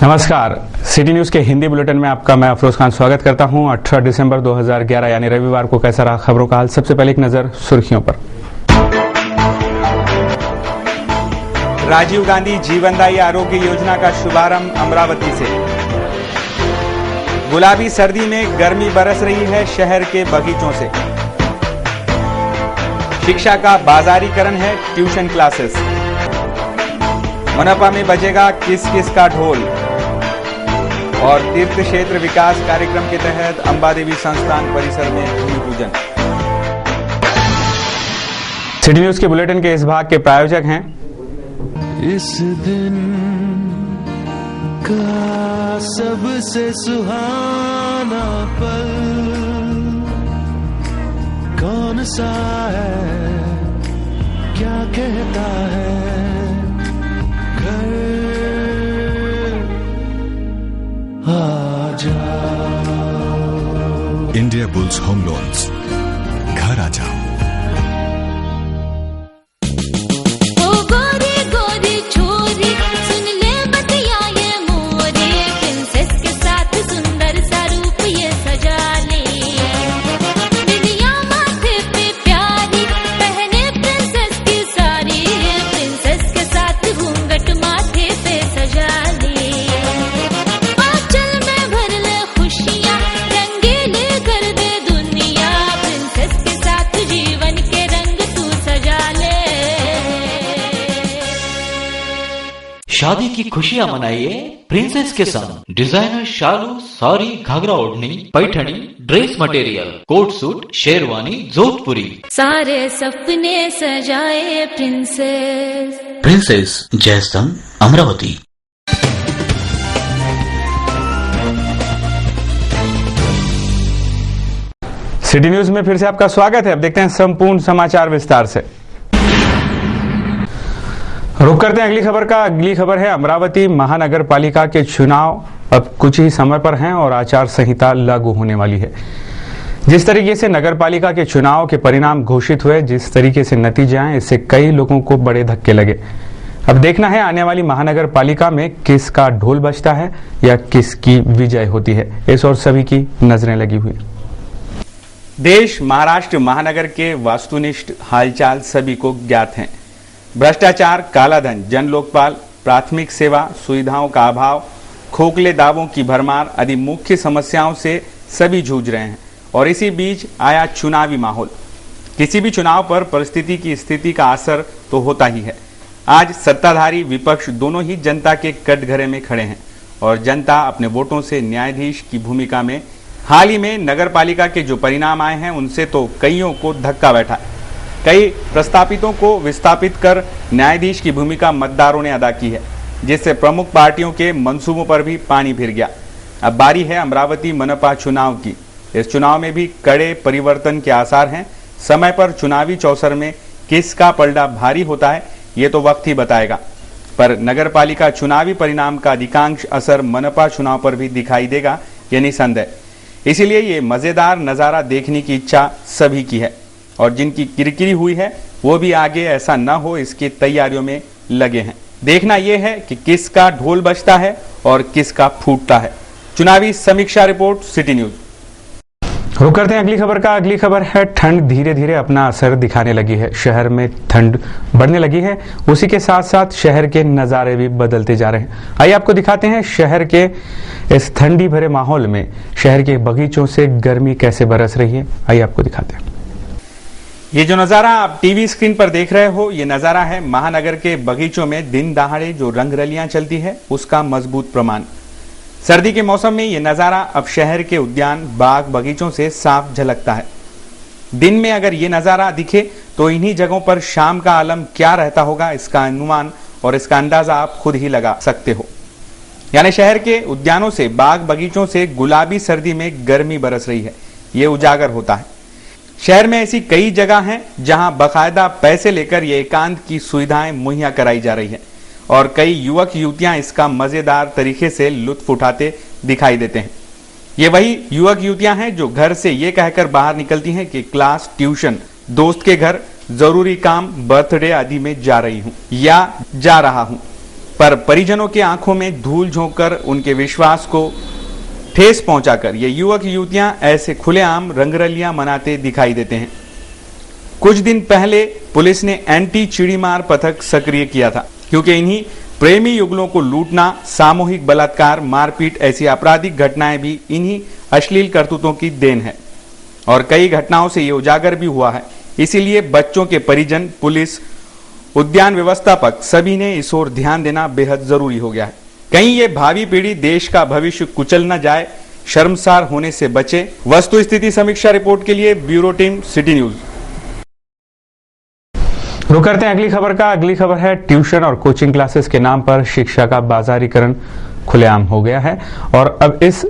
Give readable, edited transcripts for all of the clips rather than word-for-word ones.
नमस्कार, city news के Hindi bulletin में आपका मैं अफरोज खान स्वागत करता हूं। 18 दिसंबर 2011 यानी रविवार को कैसा रहा खबरों का हाल। सबसे पहले एक नजर सुर्खियों पर। राजीव गांधी जीवनदायी आरोग्य योजना का शुभारंभ अमरावती से। गुलाबी सर्दी में गर्मी बरस रही है शहर के बगीचों से। शिक्षा का बाजारीकरण है ट्यूशन क्लासेस। मनपा में बजेगा किस किस का ढोल। और तीर्थ क्षेत्र विकास कार्यक्रम के तहत अंबादेवी संस्थान परिसर में भूमि पूजन। सिटी न्यूज के बुलेटिन के इस भाग के प्रायोजक हैं इस दिन का सबसे सुहाना पल कौन सा है, क्या कहता है घर आ जाओ। इंडिया बुल्स होम लोन्स, घर आ जाओ। शादी की खुशियां मनाइए प्रिंसेस के संग। डिजाइनर शालू, साड़ी, घाघरा ओढ़नी, पैठनी, ड्रेस मटेरियल, कोट सूट, शेरवानी, जोधपुरी, सारे सपने सजाए princess. Princess Jaystambh Amravati. City news में फिर से आपका स्वागत है। अब देखते हैं संपूर्ण समाचार विस्तार से। रुक करते हैं अगली खबर का। अगली खबर है अमरावती महानगर पालिका के चुनाव अब कुछ ही समय पर हैं और आचार संहिता लागू होने वाली है। जिस तरीके से नगर पालिका के चुनाव के परिणाम घोषित हुए, जिस तरीके से नतीजे आए, इससे कई लोगों को बड़े धक्के लगे। अब देखना है आने वाली महानगर पालिका में किसका ढोल बजता है या किसकी विजय होती है। इस और सभी की नजरें लगी हुई। देश महाराष्ट्र महानगर के वस्तुनिष्ठ हालचाल सभी को ज्ञात हैं। भ्रष्टाचार, कालाधन, जन लोकपाल, प्राथमिक सेवा सुविधाओं का अभाव, खोखले दावों की भरमार आदि मुख्य समस्याओं से सभी जूझ रहे हैं। और इसी बीच आया चुनावी माहौल। किसी भी चुनाव पर परिस्थिति की स्थिति का असर तो होता ही है। आज सत्ताधारी विपक्ष दोनों ही जनता के कटघरे में खड़े हैं और जनता अपने वोटों से न्यायाधीश की भूमिका में। हाल ही में नगर पालिका के जो परिणाम आए हैं उनसे तो कईयों को धक्का बैठा। कई प्रस्तापितों को विस्थापित कर न्यायाधीश की भूमिका मतदारों ने अदा की है, जिससे प्रमुख पार्टियों के मंसूबों पर भी पानी फिर गया। अब बारी है अमरावती मनपा चुनाव की। इस चुनाव में भी कड़े परिवर्तन के आसार हैं। समय पर चुनावी चौसर में किसका पलड़ा भारी होता है ये तो वक्त ही बताएगा। पर नगर पालिका चुनावी परिणाम का अधिकांश असर मनपा चुनाव पर भी दिखाई देगा, ये निसंदेह। इसीलिए ये मजेदार नजारा देखने की इच्छा सभी की है और जिनकी किरकिरी हुई है वो भी आगे ऐसा न हो इसकी तैयारियों में लगे हैं। देखना यह है कि किसका ढोल बजता है और किसका फूटता है। चुनावी समीक्षा रिपोर्ट, सिटी न्यूज। रुक करते हैं अगली खबर का। अगली खबर है ठंड धीरे धीरे अपना असर दिखाने लगी है। शहर में ठंड बढ़ने लगी है, उसी के साथ साथ शहर के नज़ारे भी बदलते जा रहे हैं। आइए आपको दिखाते हैं शहर के इस ठंडी भरे माहौल में शहर के बगीचों से गर्मी कैसे बरस रही है। आइए आपको दिखाते हैं। ये जो नज़ारा आप टीवी स्क्रीन पर देख रहे हो, ये नज़ारा है महानगर के बगीचों में दिन दहाड़े जो रंगरलियां चलती है उसका मजबूत प्रमाण। सर्दी के मौसम में ये नज़ारा अब शहर के उद्यान, बाग, बगीचों से साफ झलकता है। दिन में अगर ये नज़ारा दिखे तो इन्हीं जगहों पर शाम का आलम क्या रहता होगा, इसका अनुमान और इसका अंदाजा आप खुद ही लगा सकते हो। यानी शहर के उद्यानों से, बाग, बगीचों से गुलाबी सर्दी में गर्मी बरस रही है, ये उजागर होता है। शहर में ऐसी कई जगह हैं जहां बकायदा पैसे लेकर ये एकांत की सुविधाएं मुहैया कराई जा रही है और कई युवक युवतियां इसका मजेदार तरीके से लुत्फ उठाते दिखाई देते हैं। ये वही युवक युवतियां हैं जो घर से ये कहकर बाहर निकलती हैं कि क्लास, ट्यूशन, दोस्त के घर, जरूरी काम, बर्थडे आदि में जा रही हूं या जा रहा हूं। पर परिजनों के आंखों में धूल झोंककर उनके विश्वास को ठेस पहुंचाकर ये युवक युवतियां ऐसे खुलेआम रंगरलियां मनाते दिखाई देते हैं। कुछ दिन पहले पुलिस ने एंटी चिड़ीमार पथक सक्रिय किया था, क्योंकि इन्हीं प्रेमी युगलों को लूटना, सामूहिक बलात्कार, मारपीट ऐसी आपराधिक घटनाएं भी इन्हीं अश्लील करतूतों की देन है और कई घटनाओं से ये उजागर भी हुआ है। इसीलिए बच्चों के परिजन, पुलिस, उद्यान व्यवस्थापक सभी ने इस ओर ध्यान देना बेहद जरूरी हो गया है। कहीं ये भावी पीढ़ी देश का भविष्य कुचल न जाए, शर्मसार होने से बचे। वस्तु स्थिति समीक्षा रिपोर्ट के लिए ब्यूरो टीम, सिटी न्यूज। रुक करते हैं अगली खबर का। अगली खबर है ट्यूशन और कोचिंग क्लासेस के नाम पर शिक्षा का बाजारीकरण खुलेआम हो गया है और अब इस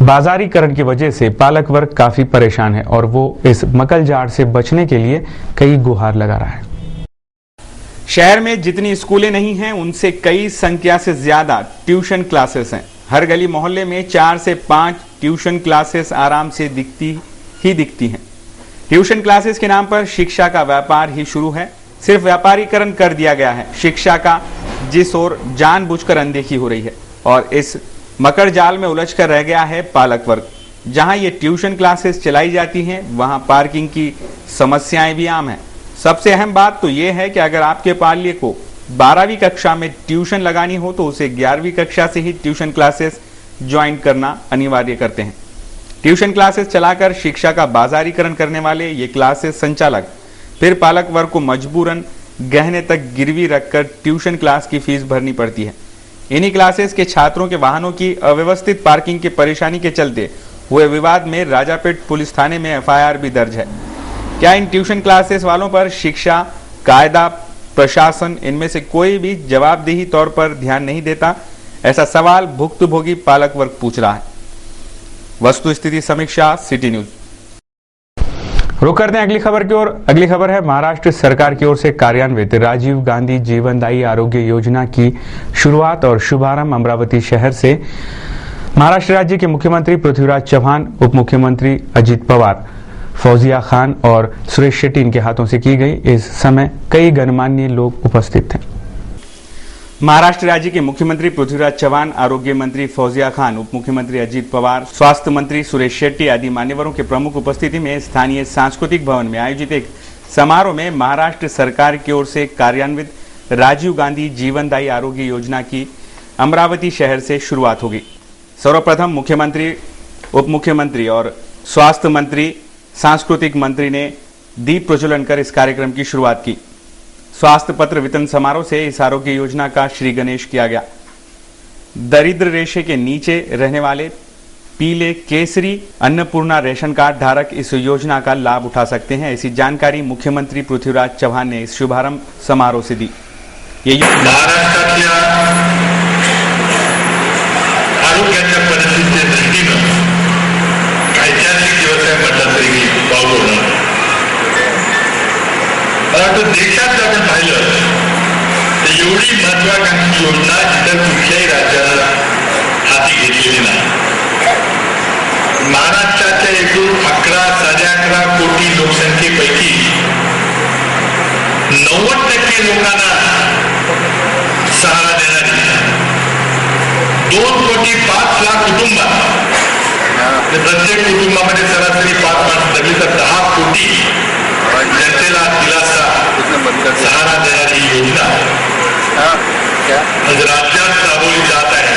बाजारीकरण की वजह से पालक वर्ग काफी परेशान है और वो इस मकल जाड़ से बचने के लिए कई गुहार लगा रहा है। शहर में जितनी स्कूलें नहीं हैं, उनसे कई संख्या से ज्यादा ट्यूशन क्लासेस हैं। हर गली मोहल्ले में 4 से 5 ट्यूशन क्लासेस आराम से दिखती हैं। ट्यूशन क्लासेस के नाम पर शिक्षा का व्यापार ही शुरू है। सिर्फ व्यापारीकरण कर दिया गया है शिक्षा का, जिस ओर जानबूझकर अनदेखी हो रही है और इस मकर जाल में उलझकर रह गया है पालक वर्ग। जहां ये ट्यूशन क्लासेस चलाई जाती हैं, वहां पार्किंग की समस्याएं भी आम हैं। सबसे अहम बात तो यह है कि अगर आपके पाल्य को 12वीं कक्षा में ट्यूशन लगानी हो तो उसे 11वीं कक्षा से ही ट्यूशन क्लासेस ज्वाइन करना अनिवार्य करते हैं। ट्यूशन क्लासेस चलाकर शिक्षा का बाजारीकरण करने वाले ये क्लासेस संचालक फिर पालक वर्ग को मजबूरन गहने तक गिरवी रखकर ट्यूशन क्लास की फीस भरनी पड़ती है। इन्हीं क्लासेस के छात्रों के वाहनों की अव्यवस्थित पार्किंग की परेशानी के चलते हुए विवाद में राजापेट पुलिस थाने में एफआईआर भी दर्ज है। क्या इन ट्यूशन क्लासेस वालों पर शिक्षा, कायदा, प्रशासन इनमें से कोई भी जवाबदेही तौर पर ध्यान नहीं देता? ऐसा सवाल भुक्तभोगी पालक वर्ग पूछ रहा है। वस्तु स्थिति समीक्षा, सिटी न्यूज। रुक करते हैं अगली खबर की ओर। अगली खबर है महाराष्ट्र सरकार की ओर से कार्यान्वित राजीव गांधी जीवनदायी आरोग्य योजना की शुरुआत और शुभारंभ अमरावती शहर से महाराष्ट्र राज्य के मुख्यमंत्री पृथ्वीराज चव्हाण, उप मुख्यमंत्री अजित पवार, फौजिया खान और सुरेश शेट्टी इनके हाथों से की गई। इस समय कई गणमान्य लोग उपस्थित थे। महाराष्ट्र राज्य के मुख्यमंत्री पृथ्वीराज चव्हाण, आरोग्य मंत्री फौजिया खान, उप मुख्यमंत्री अजित पवार, स्वास्थ्य मंत्री सुरेश शेट्टी आदि मान्यवरों के प्रमुख उपस्थिति में स्थानीय सांस्कृतिक भवन में आयोजित एक समारोह में महाराष्ट्र सरकार की ओर से कार्यान्वित राजीव गांधी जीवनदायी आरोग्य योजना की अमरावती शहर से शुरुआत होगी। सर्वप्रथम मुख्यमंत्री, उप मुख्यमंत्री और स्वास्थ्य मंत्री, सांस्कृतिक मंत्री ने दीप प्रज्वलन कर इस कार्यक्रम की शुरुआत की। स्वास्थ्य पत्र वितरण समारोह से इस आरोग्य योजना का श्री गणेश किया गया। दरिद्र रेशे के नीचे रहने वाले पीले केसरी अन्नपूर्णा रेशन कार्ड धारक इस योजना का लाभ उठा सकते हैं, ऐसी जानकारी मुख्यमंत्री पृथ्वीराज चव्हाण ने इस शुभारंभ समारोह से दी। महाराष्ट्रातल्या आरोग्याच्या परिस्थितीच्या दृष्टीनं ऐतिहासिक दिवस आहे म्हटलं तरी वाव होणार। परंतु देशात जर आपण पाहिलं तर एवढी महत्वाकांक्षी योजना इतर कुठल्याही राज्याला हाती घेतलेली नाही। महाराष्ट्राच्या एकूण 11.11 कोटी लोकसंख्येपैकी 90% लोकांना सहारा देणारी 2.5 कोटी कुटुंब, प्रत्येक कुटुंबामध्ये सरासरी 5 माणसं जगली तर 10 कोटी जनतेला दिलासा सहारा देणारी योजना आज राज्यात राबवली जात आहे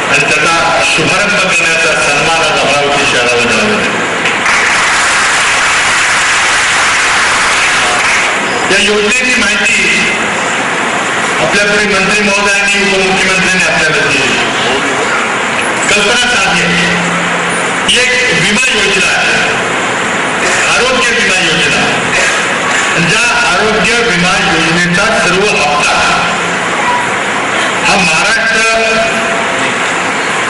आणि त्याचा शुभारंभ करण्याचा सन्मान आज अमरावती शहराला मिळाला आहे। या योजनेची माहिती आपल्याकडे मंत्री महोदयांनी, उपमुख्यमंत्र्यांनी आपल्याला दिली। कल्पना साधी आहे, ही एक विमा योजना आहे, आरोग्य विमा योजना। ज्या आरोग्य विमा योजनेचा सर्व हप्ता हा महाराष्ट्र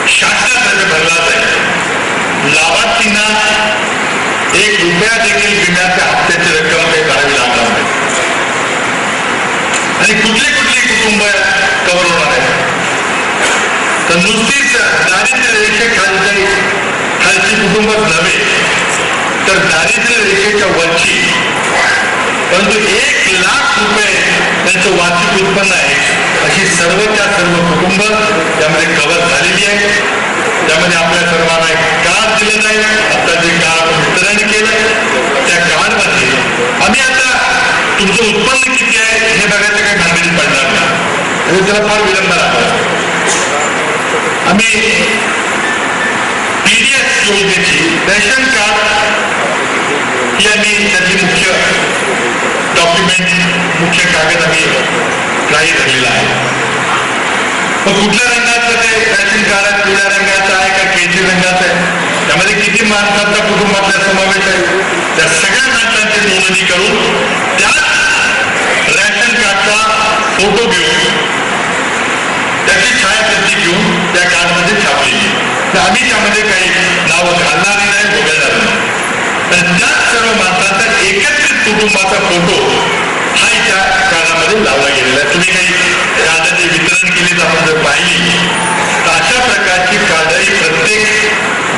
शासनातर्फे भरला जाईल। लाभार्थींना 1 रुपया देखील विम्याच्या हप्त्याची रक्कम काही भरावी लागणार नाही। आणि कुठली कुटुंब कव्हर होणार आहे तर नुसतीच दारिद्र्य रेषेखालची कुटुंबच नव्हे तर दारिद्र्य रेषेच्या वरची, परंतु 1 लाख रुपये त्यांचं वार्षिक उत्पन्न आहे अशी सर्वच्या सर्व कुटुंब त्यामध्ये कव्हर झालेली आहे. त्यामध्ये आपल्या सर्वांना एक कार्ड दिलं जाईल. आता जे कार्ड वितरण केलं त्या कार्डमध्ये आम्ही आता तुमचं उत्पन्न किती आहे हे बघायचं काही भानगडीत पडणार नाही. त्याला फार विलंब लागला. आम्ही पीडीएस योजनेची रेशन कार्ड ही आम्ही त्याची मुख्य डॉक्युमेंट मुख्य कागद आम्ही जाहीर केलेला आहे. पण कुठल्या रंगाचं ते रेशन कार्ड पिवळ्या रंगाचं आहे का केशरी रंगाचं आहे, त्यामध्ये किती माणसांचा कुटुंबातला समावेश आहे, त्या सगळ्या माणसांची नोंदणी करून त्या रेशन कार्डचा फोटो घेऊन त्याची छायाप्रती घेऊन त्या कार्डमध्ये छापलेली. तर आम्ही त्यामध्ये काही नावं घालणार नाही, वगळणार नाही. पण त्या सर्व माणसांचा एकत्रित कुटुंबाचा फोटो हा त्या कार्डामध्ये लावला गेलेला आहे. तुम्ही काही कार्डाचे वितरण केले आपण जर पाहिली तर अशा प्रकारची कार्ड ही प्रत्येक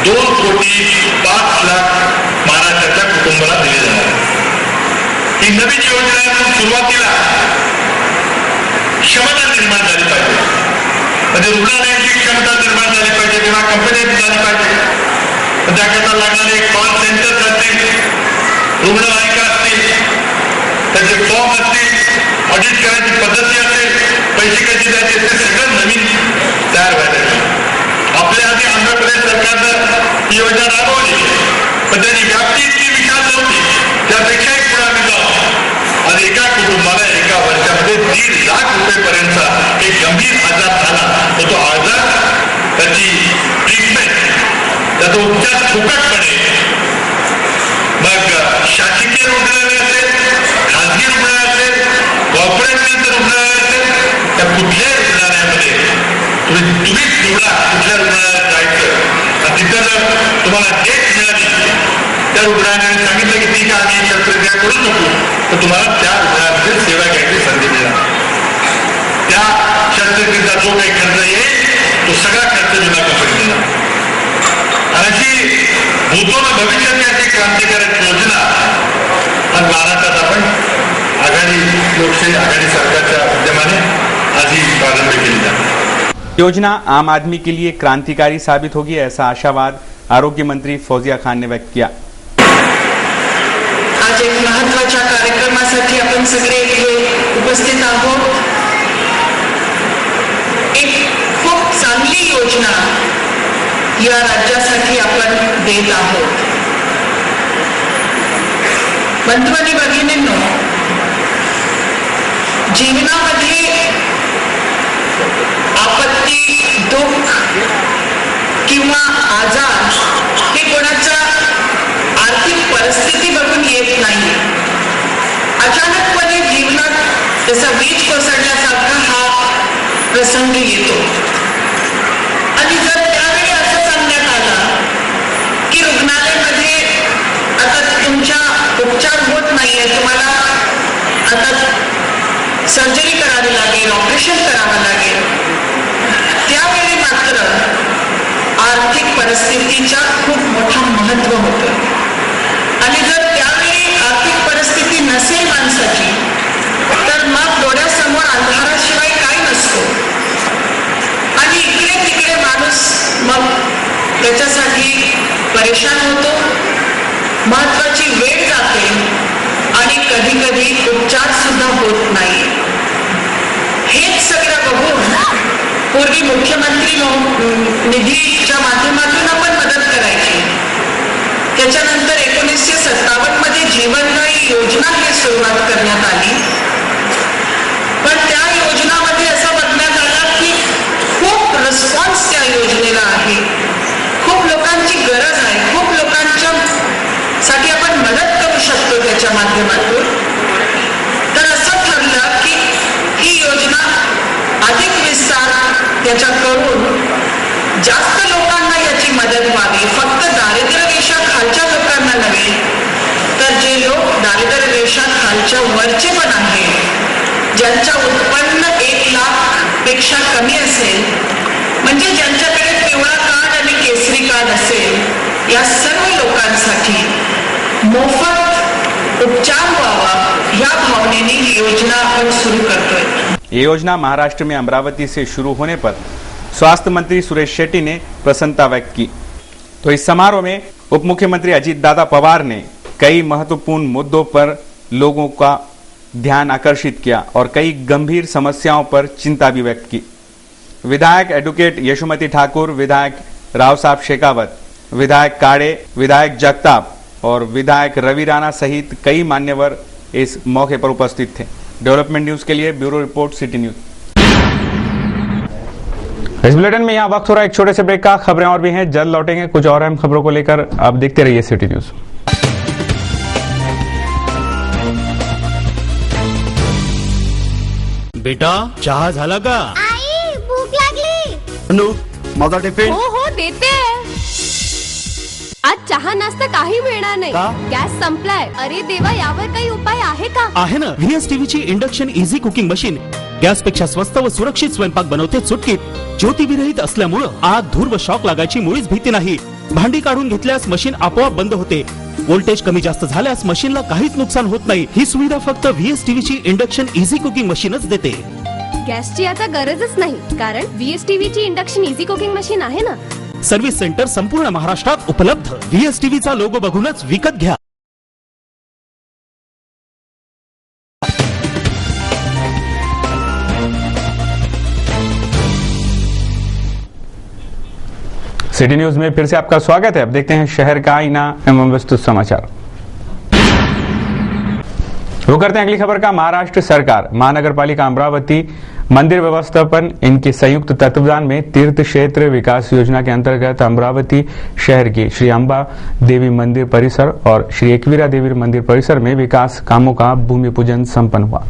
2,05,00,000 महाराष्ट्राच्या कुटुंबाला दिली जाणार. ही नवीन योजना आहे म्हणून सुरुवातीला क्षमता निर्माण झाली पाहिजे. म्हणजे रुग्णालयाची क्षमता निर्माण झाली पाहिजे किंवा कंपन्यांची झाली पाहिजे. त्याकरता लागणारे कॉल सेंटर असतील, रुग्णवाहिका असतील, त्याचे फॉर्म असतील, ऑडिट करायची पद्धती असेल, पैसे कसे द्यायचे ते सगळं नवीन तयार व्हायला. आपल्या आधी आंध्र प्रदेश सरकारनं ही योजना राबवली पण त्याची व्याप्ती इतकी विशाल नव्हती. त्यापेक्षाही पुढे आम्ही जाऊ आणि एका कुटुंबाला एका वर्षामध्ये 1.5 लाख रुपयेपर्यंतचा एक गंभीर आजार झाला तर तो आजार त्याची ट्रीटमेंट त्याचा उपचार फुकटपणे मग शासकीय रुग्णालय असेल, खाजगी रुग्णालय असेल, कॉर्पोरेट रुग्णालय असेल, त्या कुठल्याही रुग्णालयामध्ये तुम्ही निवडा कुठल्या रुग्णालयात जायचं आणि तिथं जर तुम्हाला डेट मिळाली त्या रुग्णालयाने सांगितलं की ठीक आहे आम्ही शस्त्रक्रिया करू नको तर तुम्हाला त्या रुग्णालयामध्ये सेवा घ्यायची संधी मिळणार. त्या शस्त्रक्रियेचा जो काही खर्च येईल तो सगळा खर्च विमा कंपनी देणार. अशी भूतोन भविष्याची अशी क्रांतिकारक योजना आज महाराष्ट्रात आपण आघाडी लोकशाही आघाडी सरकारच्या माध्यमाने आज ही प्रारंभ केली जाते. योजना आम आदमी के लिए क्रांतिकारी साबित होगी, ऐसा आशावाद आरोग्य मंत्री फौजिया खान ने व्यक्त किया. आज एक महत्त्वाच्या कार्यक्रमासाठी आपण सगळे इथे उपस्थित आहोत. एक खूप चांगली योजना या राज्यासाठी आपण देत आहोत. बंधू आणि भगिनींनो, जीवनामध्ये आपत्ती, दुःख किंवा आजार हे कोणाचा आर्थिक परिस्थिती बघून येत नाही. अचानकपणे जीवनात त्याचा वीज कोसळल्यासारखा हा प्रसंग येतो आणि जर त्यावेळी असं सांगण्यात आलं की रुग्णालयामध्ये आता तुमच्या उपचार होत नाहीये, तुम्हाला आता सर्जरी करावी लागेल, ऑपरेशन करावं लागेल, त्यावेळी मात्र आर्थिक परिस्थितीच्या खूप मोठं महत्व होतं. आणि जर त्यावेळी आर्थिक परिस्थिती नसेल माणसाची तर मग डोळ्यासमोर अंधाराशिवाय काय नसतो आणि इकडे तिकडे माणूस मग त्याच्यासाठी परेशान होतो, महत्वाची वेळ जाते आणि कधी कधी उपचार सुद्धा होत नाही. हेच सगळं बघून पूर्वी मुख्यमंत्री निधीच्या माध्यमातून आपण मदत करायची. त्याच्यानंतर 1957 मध्ये जीवनदायी योजना ही सुरुवात करण्यात आली. पण त्या योजनामध्ये असं बघण्यात आलं की खूप रिस्पॉन्स त्या योजनेला आहे, खूप लोकांची गरज आहे, खूप लोकांच्या साठी आपण मदत करू शकतो त्याच्या माध्यमातून. तर असं ठरलं की ही योजना अधिक विस्तार त्याच्या करून जास्त लोकांना याची मदत व्हावी. फक्त दारिद्र्य रेषा खालच्या लोकांना नव्हे तर जे लोक दारिद्र्य रेषा खालच्या वरचे पण आहेत, ज्यांचं उत्पन्न 1 लाख पेक्षा कमी असेल, म्हणजे ज्यांच्याकडे पिवळा कार्ड आणि केसरी कार्ड असेल, या सर्व लोकांसाठी मोफत उपचार व्हावा या भावनेने ही योजना आपण सुरू करतोय. ये योजना महाराष्ट्र में अमरावती से शुरू होने पर स्वास्थ्य मंत्री सुरेश शेट्टी ने प्रसन्नता व्यक्त की। तो इस समारोह में उप मुख्यमंत्री अजीत दादा पवार ने कई महत्वपूर्ण मुद्दों पर लोगों का ध्यान आकर्षित किया और कई गंभीर समस्याओं पर चिंता भी व्यक्त की। विधायक एडवोकेट यशोमती ठाकुर, विधायक राव साहब शेखावत, विधायक काड़े, विधायक जगताप और विधायक रवि राणा सहित कई मान्यवर इस मौके पर उपस्थित थे। डेवलपमेंट न्यूज के लिए ब्यूरो रिपोर्ट, सिटी न्यूज। इस बुलेटिन में यहाँ वक्त हो रहा है एक छोटे से ब्रेक का। खबरें और भी हैं, जल्द लौटेंगे कुछ और अहम खबरों को लेकर। आप देखते रहिए सिटी न्यूज। बेटा चहा झाला का? आई भूक लागली. अनु माझा टिफिन. हो देते. आज चहा नाश्ता काही मिळणार नाही. गॅस संपलाय. अरे देवा, यावर काही उपाय आहे का? आहे ना, VSTV ची induction easy cooking machine. Gas पेक्षा स्वस्त व सुरक्षित स्वयंपाक बनवते चुटकीत. ज्योती विरहित असल्यामुळे आग, धूर व शॉक लागायची मुळीच भीती नाही. भांडी काढून घेतल्यास मशीन आपोआप बंद होते. व्होल्टेज कमी जास्त झाल्यास मशीनला काहीच नुकसान होत नाही. ही सुविधा फक्त VSTV ची इंडक्शन इझी कुकिंग मशीनच देते. गॅसची आता गरजच नाही, कारण VSTV ची इंडक्शन इझी कुकिंग मशीन आहे ना. सर्व्हिस सेंटर संपूर्ण महाराष्ट्रात उपलब्ध. VSTV चा लोगो बघूनच विकत घ्या. सिटी न्यूज में फिर से आपका स्वागत है। अब देखते हैं शहर का आईना एवं विस्तृत समाचार। वो करते हैं अगली खबर का। महाराष्ट्र सरकार, महानगर पालिका अमरावती, मंदिर व्यवस्थापन इनके संयुक्त तत्वावधान में तीर्थ क्षेत्र विकास योजना के अंतर्गत अमरावती शहर के श्री अंबा देवी मंदिर परिसर और श्री एकवीरा देवी मंदिर परिसर में विकास कामों का भूमि पूजन संपन्न हुआ।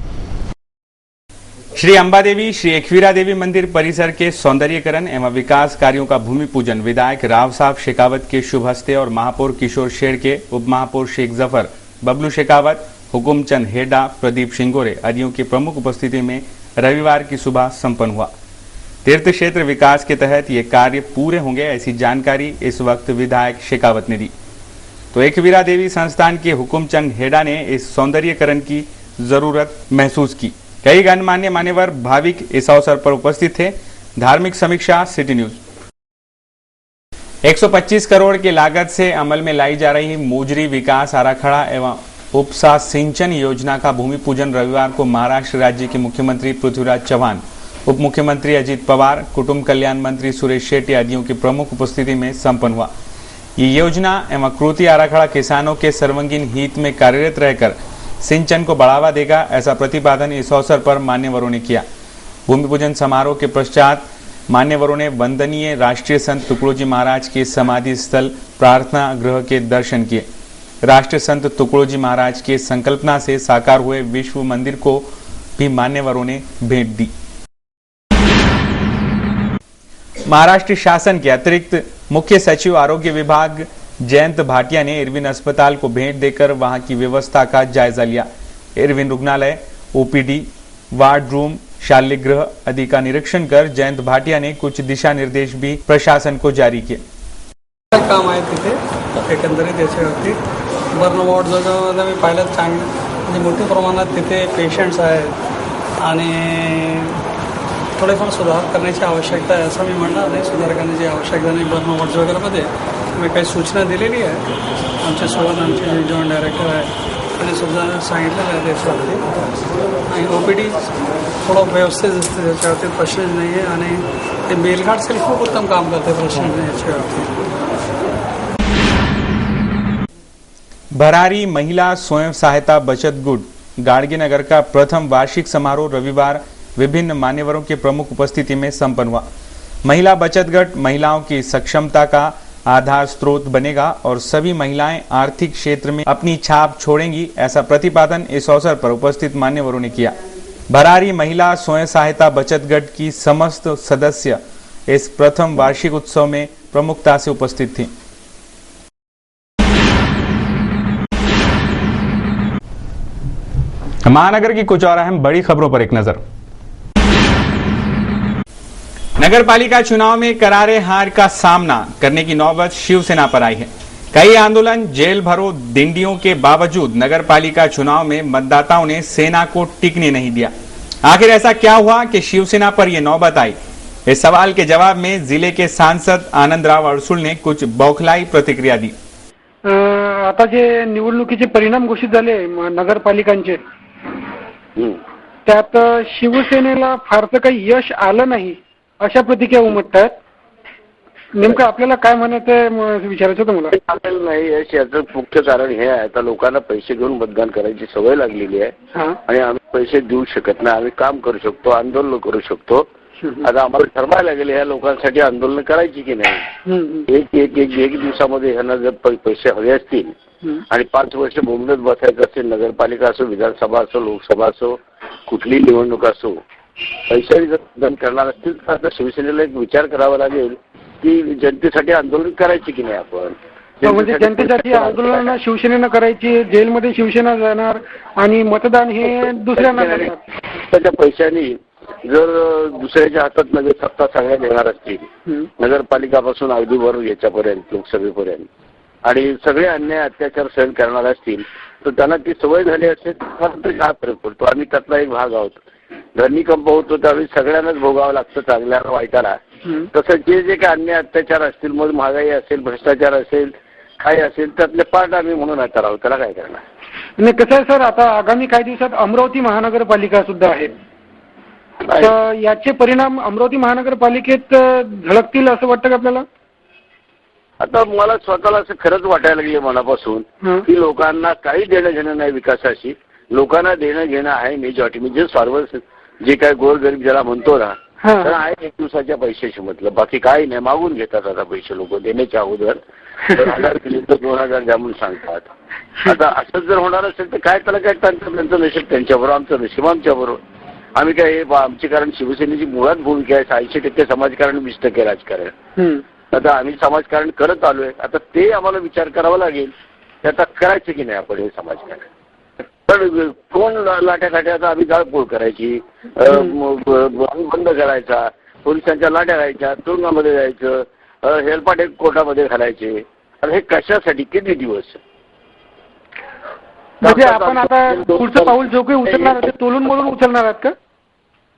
श्री अंबा देवी, श्री एकवीरा देवी मंदिर परिसर के सौंदर्यीकरण एवं विकास कार्यों का भूमि पूजन विधायक राव साहब शेखावत के शुभ हस्ते और महापौर किशोर शेर के उप महापौर शेख जफर, बबलू शेखावत, हुकुमचंद हेडा, प्रदीप शिंगोरे आदियों की प्रमुख उपस्थिति में रविवार की सुबह संपन्न हुआ। तीर्थ क्षेत्र विकास के तहत ये कार्य पूरे होंगे, ऐसी जानकारी इस वक्त विधायक शेखावत ने दी। तो एकवीरा देवी संस्थान के हुकुमचंद हेडा ने इस सौंदर्यीकरण की जरूरत महसूस की। कई गणमान्य मान्यवर भाविक इस अवसर पर उपस्थित थे। धार्मिक समीक्षा, सिटी न्यूज। 125 करोड़ की लागत से अमल में लाई जा रही मोजरी विकास आराखड़ा एवं उपसा सिंचन योजना का भूमि पूजन रविवार को महाराष्ट्र राज्य के मुख्यमंत्री पृथ्वीराज चौहान, उप मुख्यमंत्री अजीत पवार, कुटुंब कल्याण मंत्री सुरेश शेट्टी आदियों की प्रमुख उपस्थिति में संपन्न हुआ। ये योजना एवं कृति आराखड़ा किसानों के सर्वांगीण हित में कार्यरत रहकर सिंचन को बढ़ावा देगा, ऐसा प्रतिपादन इस अवसर पर मान्यवरों ने किया। भूमि पूजन समारोह के पश्चात मान्यवरों ने वंदनीय राष्ट्रीय संत तुकडोजी महाराज के समाधि स्थल प्रार्थना गृह के दर्शन किए। राष्ट्रीय संत तुकडोजी महाराज के संकल्पना से साकार हुए विश्व मंदिर को भी मान्यवरों ने भेंट दी। महाराष्ट्र शासन के अतिरिक्त मुख्य सचिव आरोग्य विभाग जयंत भाटिया ने इरविन अस्पताल को भेंट देकर वहां की व्यवस्था का जायजा लिया। इरविन रुग्णालय, OPD, वार्ड रूम, शाल्यगृह आदि का निरीक्षण कर जयंत भाटिया ने कुछ दिशा निर्देश भी प्रशासन को जारी किए। काम आहे तिथे एकंदरीत याच्यावरती बर्न वॉर्ड जवळजवळ मी पाहिलं चांगलं म्हणजे मोठ्या प्रमाणात तिथे पेशंट्स आहेत आणि थोडेफार सुधार करण्याची आवश्यकता आहे असं मी म्हणणार नाही. सुधार करण्याची आवश्यकता नाही. बर्न वॉर्ड वगैरेमध्ये मी काही सूचना दिलेली आहे. आमचे सोबत आमचे जॉईंट डायरेक्टर आहेत आणि सुद्धा सांगितलेलं आहे त्याच्यावरती. आणि OPD थोडं व्यवस्थित असते, त्याच्यावरती प्रश्नच नाही आहे. आणि ते मेलघाट सेल खूप उत्तम काम करते, प्रश्न नाही याच्यावरती. भरारी महिला स्वयं सहायता बचत गुट गाड़गीनगर का प्रथम वार्षिक समारोह रविवार विभिन्न मान्यवरों के प्रमुख उपस्थिति में संपन्न हुआ। महिला बचत गट महिलाओं की सक्षमता का आधार स्रोत बनेगा और सभी महिलाएं आर्थिक क्षेत्र में अपनी छाप छोड़ेंगी, ऐसा प्रतिपादन इस अवसर पर उपस्थित मान्यवरों ने किया। भरारी महिला स्वयं सहायता बचत गट की समस्त सदस्य इस प्रथम वार्षिक उत्सव में प्रमुखता से उपस्थित थी। महानगर की कुछ और अहम बड़ी खबरों पर एक नजर। नगर पालिका चुनाव में करारे हार का सामना करने की नौबत शिवसेना पर आई है। कई आंदोलन, जेल भरो दिंडियों के बावजूद नगर पालिका चुनाव में मतदाताओं ने सेना को टिकने नहीं दिया। आखिर ऐसा क्या हुआ कि शिवसेना पर यह नौबत आई? इस सवाल के जवाब में जिले के सांसद आनंदराव अडसूळ ने कुछ बौखलाई प्रतिक्रिया दी। आता जे निवडणुकीचे परिणाम घोषित झाले नगरपालिकांचे, त्यात शिवसेनेला फारसं काही यश आलं नाही अशा प्रतिक्रिया उमटतात. नेमकं आपल्याला काय म्हणायचं आहे विचारायचं होतं मला. आपल्याला नाही यश याचं मुख्य कारण हे आहे, आता लोकांना पैसे घेऊन मतदान करायची सवय लागलेली आहे आणि आम्ही पैसे देऊ शकत नाही. आम्ही काम करू शकतो, आंदोलन करू शकतो. आता आम्हाला ठरवायला लागेल या लोकांसाठी आंदोलन करायची की नाही. एक दिवसामध्ये ह्यांना जर पैसे हवे असतील आणि 5 वर्ष बोंबलत बसायचं असेल, नगरपालिका असो, विधानसभा असो, लोकसभा असो, कुठलीही निवडणूक असो, पैशाने जर मतदान करणार असतील तर आता शिवसेनेला एक विचार करावा लागेल की जनतेसाठी आंदोलन करायची की नाही आपण. म्हणजे जनतेसाठी आंदोलन शिवसेनेनं करायची, जेलमध्ये शिवसेना जाणार आणि मतदान हे दुसऱ्यांना करणार. त्याच्या पैशांनी जर दुसऱ्याच्या हातात नगर सत्ता सगळ्या येणार असतील, नगरपालिकापासून अगदी वर याच्यापर्यंत लोकसभेपर्यंत, आणि सगळे अन्याय अत्याचार सहन करणार असतील तर त्यांना ती सवय झाली असेल तर हा फरक पडतो. आम्ही त्यातला एक भाग आहोत. धरणीकंप होतो त्यावेळी सगळ्यांनाच भोगावं लागतं, चांगल्याला वाईटाला. तसं जे जे काही अन्याय अत्याचार असतील, मग महागाई असेल, भ्रष्टाचार असेल, काय असेल, त्यातले पार्ट आम्ही म्हणून आता राहू. त्याला काय करणार. आणि कसं आहे सर, आता आगामी काही दिवसात अमरावती महानगरपालिका सुद्धा आहे. तर याचे परिणाम अमरावती महानगरपालिकेत झळकतील असं वाटतं का आपल्याला? आता मला स्वतःला असं खरंच वाटायला लागले मनापासून की लोकांना काही देणं घेणं नाही विकासाशी. लोकांना देणं घेणं आहे मेजॉरिटी, म्हणजे सर्व जे काय गोरगरीब ज्याला म्हणतो ना, तर आहे 1 दिवसाच्या पैशाशी मतलब. बाकी काही नाही, मागून घेतात आता पैसे लोक देण्याच्या अगोदर. 1000 केले तर 2000 द्या म्हणून सांगतात. आता असंच जर होणार असेल तर काय त्याला काय त्यांचं नशीब त्यांच्याबरोबर, आमचं नशीब आमच्याबरोबर. आम्ही काय आमची कारण शिवसेनेची मुळात भूमिका आहे 80% समाजकारण, 20% राजकारण. आता आम्ही समाजकारण करत आलोय. आता ते आम्हाला विचार करावा लागेल की आता करायचं की नाही आपण हे समाजकारण. पण कोण लाट्या काट्याचा आम्ही जाळपोळ करायची, बंद करायचा, पोलिसांच्या लाट्या घ्यायच्या, तुरुंगामध्ये जायचं, हेलपाटे कोर्टामध्ये घालायचे. आणि हे कशासाठी, किती दिवस? म्हणजे आपण आता पुढचं पाऊल जो काही उचलणार ते तोलून बोलून उचलणार आहात का?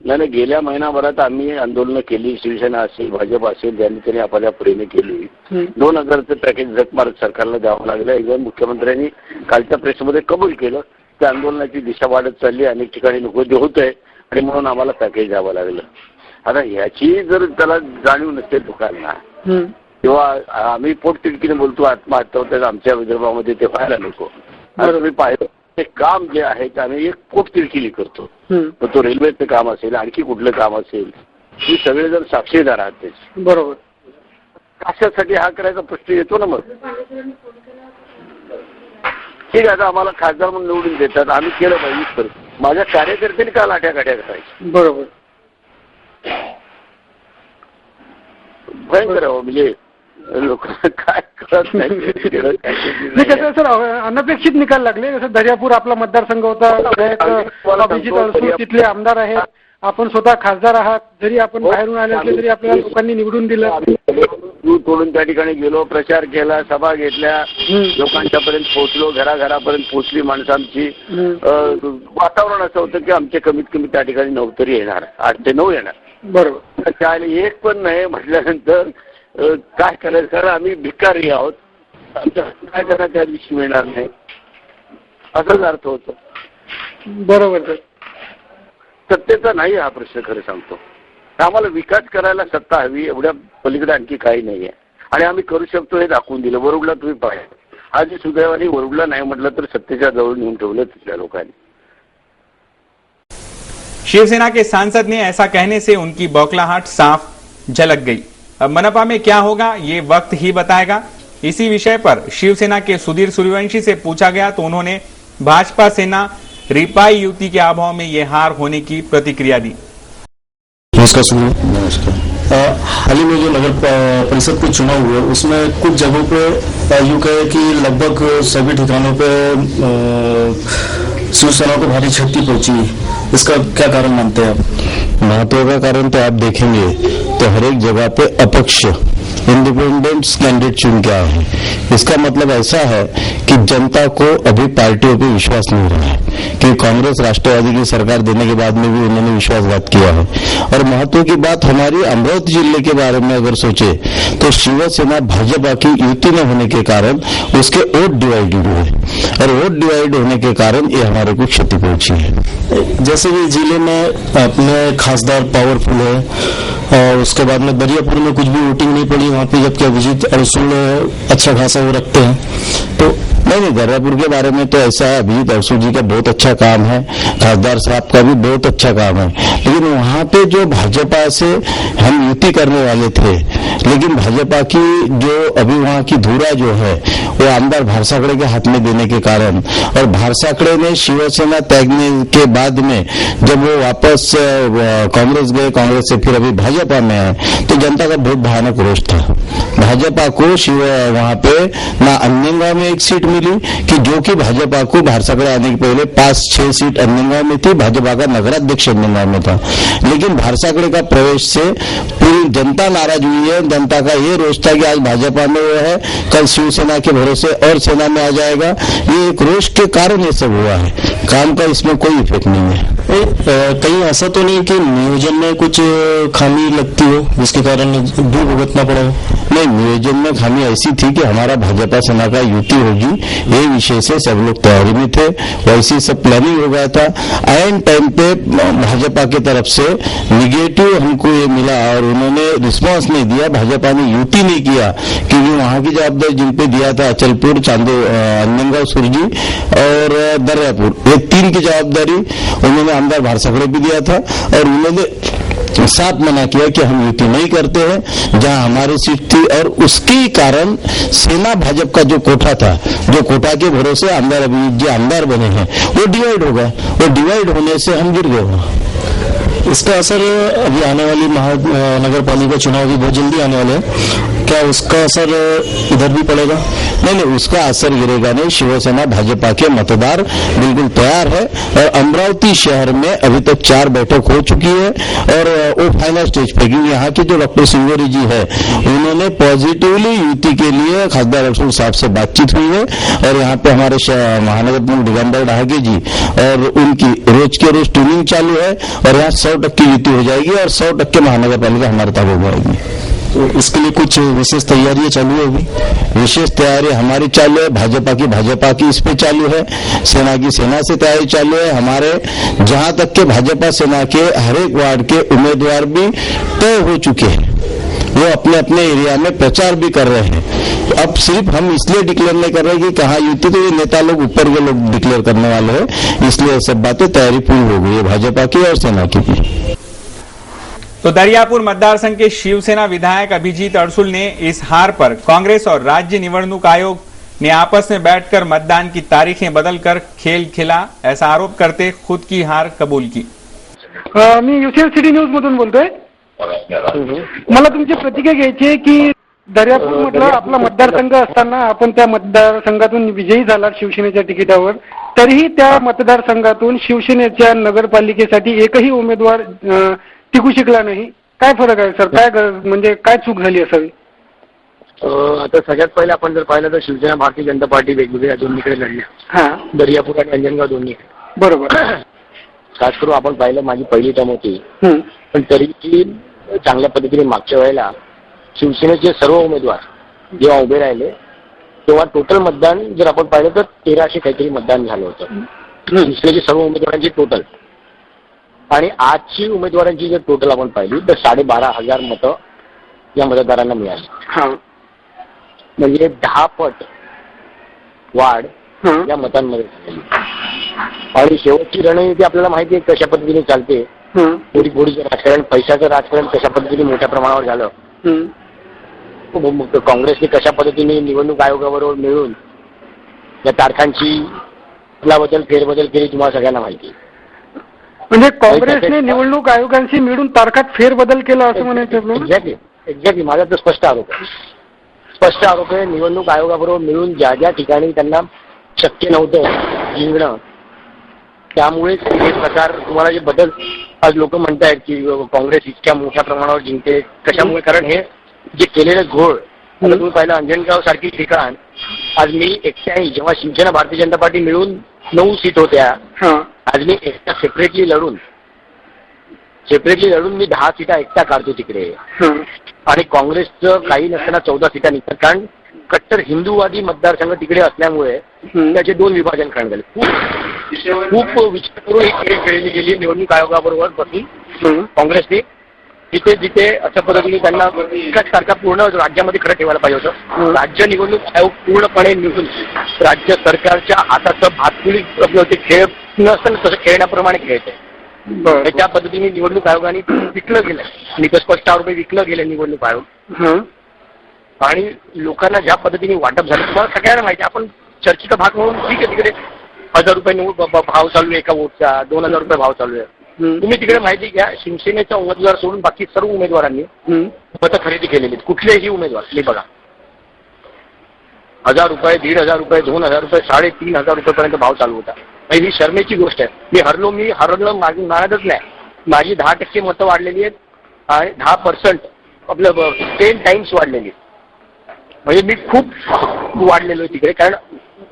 नाही, गेल्या महिनाभरात आम्ही आंदोलनं केली. शिवसेना असेल, भाजप असेल, ज्यांनी त्यांनी आपल्या परीने केली. 2000चं पॅकेज झकमारक सरकारला द्यावं लागलं. एकदम मुख्यमंत्र्यांनी कालच्या प्रेसमध्ये कबूल केलं की आंदोलनाची दिशा वाढत चालली, अनेक ठिकाणी नको ते होत आहे आणि म्हणून आम्हाला पॅकेज द्यावं लागलं. आता ह्याची जर त्याला जाणीव नसेल लोकांना, तेव्हा आम्ही पोटतिडकीने बोलतो आत्महत्या होत्या आमच्या विदर्भामध्ये, ते व्हायला नको. आता तुम्ही पाहिलं ते काम जे आहे ते आम्ही एक पोटतिडकीने करतो. मग तो रेल्वेचं काम असेल, आणखी कुठलं काम असेल, ही सगळे जर साक्षीदार आहात त्याचे. बरोबर. कशासाठी हा करायचा प्रश्न येतो ना. मग ठीक आहे, आता आम्हाला खासदार म्हणून निवडून देतात, आम्ही केलं पाहिजे. माझ्या कार्यकर्त्यांनी का लाट्या काट्या करायच्या? बरोबर. भयंकर आहे म्हणजे लोक काय करत नाही. कसं सर, अनपेक्षित निकाल लागले. जसं दर्यापूर आपला मतदारसंघ होता, अभिजित अडसूळ तिथले आमदार आहेत, आपण स्वतः खासदार आहात, जरी आपण बाहेरून आले असले तरी आपल्याला लोकांनी निवडून दिलं. तोडून त्या ठिकाणी गेलो, प्रचार केला, सभा घेतल्या, लोकांच्यापर्यंत पोहोचलो, घराघरापर्यंत पोहोचली माणसं आमची. वातावरण असं होतं की आमचे कमीत कमी त्या ठिकाणी 9 तरी येणार, 8 ते 9 येणार. बरोबर. त्याने एक पण नाही म्हटल्यानंतर काय करायचं, कारण आम्ही भिकारी आहोत, आमच्या काय त्यांना त्या दिवशी मिळणार नाही, असाच अर्थ होतो. बरोबर सर. सत्तेचा नाही हा प्रश्न, खरं सांगतो. आम्हाला विकास करायला सत्ता हवी, एवढ्या पलीकडे आणखी काही नाही आहे आणि आम्ही करू शकतो हे दाखवून दिलं. वरुडला तुम्ही पाहिजे, आज सुदैवाने वरुडला नाही म्हटलं तर सत्तेच्या जवळ नेऊन ठेवलं तिथल्या लोकांनी. शिवसेना के सांसद ने ऐसा कहने से उनकी बौखलाहट साफ झलक गई। अब मनपा में क्या होगा ये वक्त ही बताएगा। इसी विषय पर शिवसेना के सुधीर सूर्यवंशी से पूछा गया तो उन्होंने भाजपा सेना रिपाई युति के अभाव में ये हार होने की प्रतिक्रिया दी। नमस्कार सुनील। नमस्कार। हाल ही में जो नगर परिषद के चुनाव हुए उसमें कुछ जगहों पे यूं कहे कि लगभग सभी ठिकानों पे शिवसेना को भारी क्षति पहुंची, इसका क्या कारण मानते हैं आप? महत्व का कारण तो आप देखेंगे तो हर एक जगह पे अपक्ष इंडिपेंडेंट कैंडिडेट चुन के आए हैं। इसका मतलब ऐसा है कि जनता को अभी पार्टियों पे विश्वास नहीं रहा है, कि कांग्रेस राष्ट्रवादी की सरकार देने के बाद में भी उन्होंने विश्वासघात किया है। और महत्व की बात, हमारी अमरावती जिले के बारे में अगर सोचे तो शिवसेना भाजपा की युति न होने के कारण उसके वोट डिवाइडेड हुए, और वोट डिवाइड होने के कारण ये हमारे को क्षति पहुंची है। जैसे कि जिले में अपने खासदार पावरफुल है, और उसके बाद में दरियापुर में कुछ भी वोटिंग नहीं पड़ी वहां पे, जबकि अभिजीत अड़सुल अच्छा खासा वो रखते हैं। तो नहीं, दरियापुर के बारे में तो ऐसा है, अभिजीत अड़सुल जी का बहुत अच्छा काम है, खासदार साहब का भी बहुत अच्छा काम है, लेकिन वहां पे जो भाजपा से हम युति करने वाले थे, लेकिन भाजपा की जो अभी वहां की धुरा जो है वो आमदार भारसाकड़े के हाथ में देने के कारण, और भारसाकड़े ने शिवसेना त्यागने के बाद में जब वो वापस कांग्रेस गए, कांग्रेस से फिर अभी भाजपा में आए, तो जनता का बहुत भयानक रोष था। भाजपा को वहां पे ना अंजनगांव में एक सीट मिली, कि जो कि भाजपा को भारसाकड़े आने के पहले 5-6 सीट अंजनगांव में थी, भाजपा का नगराध्यक्ष अंजनगांव में था, लेकिन भारसाकड़े का प्रवेश से पूरी जनता नाराज हुई है। जनता का ये रोष था कि आज भाजपा में वो है, कल शिवसेना के भरोसे और सेना में आ जाएगा। ये एक रोष के कारण ये सब हुआ है, काम का इसमें कोई इफेक्ट नहीं है। कहीं ऐसा तो नहीं कि नियोजन में कुछ खामी लगती हो जिसके कारण दूर भुगतना पड़ा हो? नहीं, नियोजन में खामी ऐसी थी कि हमारा भाजपा सेना का युति होगी, ये विषय से सब लोग तैयारी में थे, वैसे सब प्लानिंग हो गया था। एंड टाइम पे भाजपा की तरफ से निगेटिव हमको ये मिला और उन्होंने रिस्पांस नहीं दिया, भाजपा ने युति नहीं किया, क्योंकि वहां की जवाबदारी जिन पे दिया था अचलपुर, अंजनगांव, सुरजी और दरियापुर, ये 3 की जवाबदारी उन्होंने आमदार भारसाकड़े भी दिया था, और उन्होंने साफ मना किया कि हम युति नहीं करते हैं जहां हमारी सीट थी, और उसके कारण सेना भाजपा का जो कोटा था, जो कोटा के भरोसे आमदार अभिजीत जी आमदार बने हैं, वो डिवाइड हो गया। वो डिवाइड होने से हम गिर गए। इसका असर अभी आने वाली महानगर पालिका चुनाव भी बहुत जल्दी आने वाले हैं, क्या उसका असर इधर भी पड़ेगा? नहीं, उसका असर गिरेगा नहीं। शिवसेना भाजपा के मतदार बिल्कुल तैयार है, और अमरावती शहर में अभी तक 4 बैठक हो चुकी है, और वो फाइनल स्टेज पे, क्योंकि यहाँ के जो डॉक्टर सिंगोरी जी है उन्होंने पॉजिटिवली युति के लिए खासदार अड़सुल साहब से बातचीत हुई है, और यहाँ पे हमारे महानगर प्रमुख दिगंबर डहाके जी और उनकी रोज के रोज ट्यूनिंग चालू है, और यहाँ 100% युति हो जाएगी और 100% महानगर पालिका हमारे तक हो जाएगी। तो इसके लिए कुछ विशेष तैयारियां चालू है? अभी विशेष तैयारी हमारी चालू है, भाजपा की इस पे चालू है, सेना की सेना से तैयारी चालू है। हमारे जहां तक के भाजपा सेना के हर एक वार्ड के उम्मीदवार भी तय हो चुके हैं, वो अपने अपने एरिया में प्रचार भी कर रहे हैं। अब सिर्फ हम इसलिए डिक्लेयर नहीं कर रहे कि कहाँ युति, तो ये नेता लोग ऊपर के लोग डिक्लेयर करने वाले हैं, इसलिए सब बातें तैयारी पूरी हो गई है भाजपा की और सेना की भी। तो दरियापुर मतदार संघ के शिवसेना विधायक अभिजीत अड़सुल ने इस हार पर कांग्रेस और राज्य निवडणूक आयोग ने आपस में बैठकर मतदान की तारीखें बदलकर खेल खेला, ऐसा आरोप करते खुद की हार कबूल की। मी युसेल सिटी न्यूज मधून बोलतोय। मला तुमची प्रतिक्रिया घ्यायची आहे की दर्यापूर मधला आपला मतदारसंघ असताना आपण त्या मतदारसंघातून विजयी झाला शिवसेनेच्या तिकिटावर, तरीही त्या मतदारसंघातून शिवसेनेच्या नगरपालिकेसाठी एकही उमेदवार टिकू शकला नाही। काय फरक आहे सर? काय म्हणजे काय चूक झाली असावी? आता सगळ्यात पहिले आपण जर पाहिलं तर शिवसेना भारतीय जनता पार्टी वेगवेगळ्या दोन्हीकडे लढल्या, दर्यापूर आणि अंजनगाव दोन्ही। बरोबर। खास करून आपण पाहिलं माझी पहिली टर्म होती, पण तरीही चांगल्या पद्धतीने मागच्या वेळेला शिवसेनेचे सर्व उमेदवार जेव्हा उभे राहिले तेव्हा टोटल मतदान जर आपण पाहिलं तर 1300 काहीतरी मतदान झालं होतं, शिवसेनेचे सर्व उमेदवारांची टोटल। आणि आजची उमेदवारांची जर टोटल आपण पाहिली तर 12,500 मतं या मतदारांना मिळाली, म्हणजे 10 पट वाढ या मतांमध्ये झाली। आणि शेवटची रणनीती आपल्याला माहिती आहे कशा पद्धतीने चालते, गोडीचं राजकारण, पैशाचं राजकारण कशा पद्धतीने मोठ्या प्रमाणावर झालं, काँग्रेसने कशा पद्धतीने निवडणूक आयोगाबरोबर मिळून या तारखांची फेरबदल केली तुम्हाला सगळ्यांना माहिती आहे। म्हणजे काँग्रेसने निवडणूक आयोगांशी मिळून तारखात फेरबदल केला असं म्हणायचं? एक्झॅक्टली माझा तर स्पष्ट आरोप आहे। निवडणूक आयोगाबरोबर मिळून ज्या ज्या ठिकाणी त्यांना शक्य नव्हतं जिंकणं, त्यामुळे हे प्रकार तुम्हाला जे बदल आज लोक म्हणतायत की काँग्रेस इतक्या मोठ्या प्रमाणावर जिंकते कशामुळे, कारण हे जे केलेलं घोळ, आता तुम्ही पाहिलं अंजनगाव सारखी ठिकाण, आज मी 81 जेव्हा शिवसेना भारतीय जनता पार्टी मिळून 9 सीट होत्या, आज मी एकटा सेपरेटली लढून मी 10 सीटा एकटा काढतो तिकडे, आणि काँग्रेसचं काही नसताना 14 सीटा निघतात. कारण कट्टर हिंदूवादी मतदारसंघ तिकडे असल्यामुळे त्याचे 2 विभाजन करण्यात झाले. खूप विचार करून ही खेळी खेळली गेली निवडणूक आयोगाबरोबर बसून काँग्रेसने. जिथे अशा पद्धतीने त्यांना एकाच सारखा पूर्ण राज्यामध्ये खरं ठेवायला पाहिजे होतं. राज्य निवडणूक आयोग पूर्णपणे निवडून राज्य सरकारच्या हाताचं भातकुली खेळ नसताना तसं खेळण्याप्रमाणे खेळते. त्या पद्धतीने निवडणूक आयोगाने विकलं गेलं, निकष रुपये विकलं गेलं निवडणूक आयोग. आणि लोकांना ज्या पद्धतीने वाटप झालं तुम्हाला सगळ्यांना माहिती. आपण चर्चेचा भाग म्हणून ठीक आहे, तिकडे 1000 रुपये भाव चालू आहे एका वोटचा, 2000 रुपये भाव चालू आहे. तुम्ही तिकडे माहिती घ्या, शिवसेनेचा उमेदवार सोडून बाकी सर्व उमेदवारांनी मतं खरेदी केलेली. कुठलेही उमेदवार मी बघा 1000 रुपये, 1500 रुपये, 2000 रुपये, 3500 रुपयेपर्यंत भाव चालू होता. ही शर्मेची गोष्ट आहे. मी हरलो मागतच नाही. माझी 10% मतं वाढलेली आहेत आणि 10% आपलं 10 टाइम्स वाढलेली आहेत. म्हणजे मी खूप वाढलेलो आहे तिकडे. कारण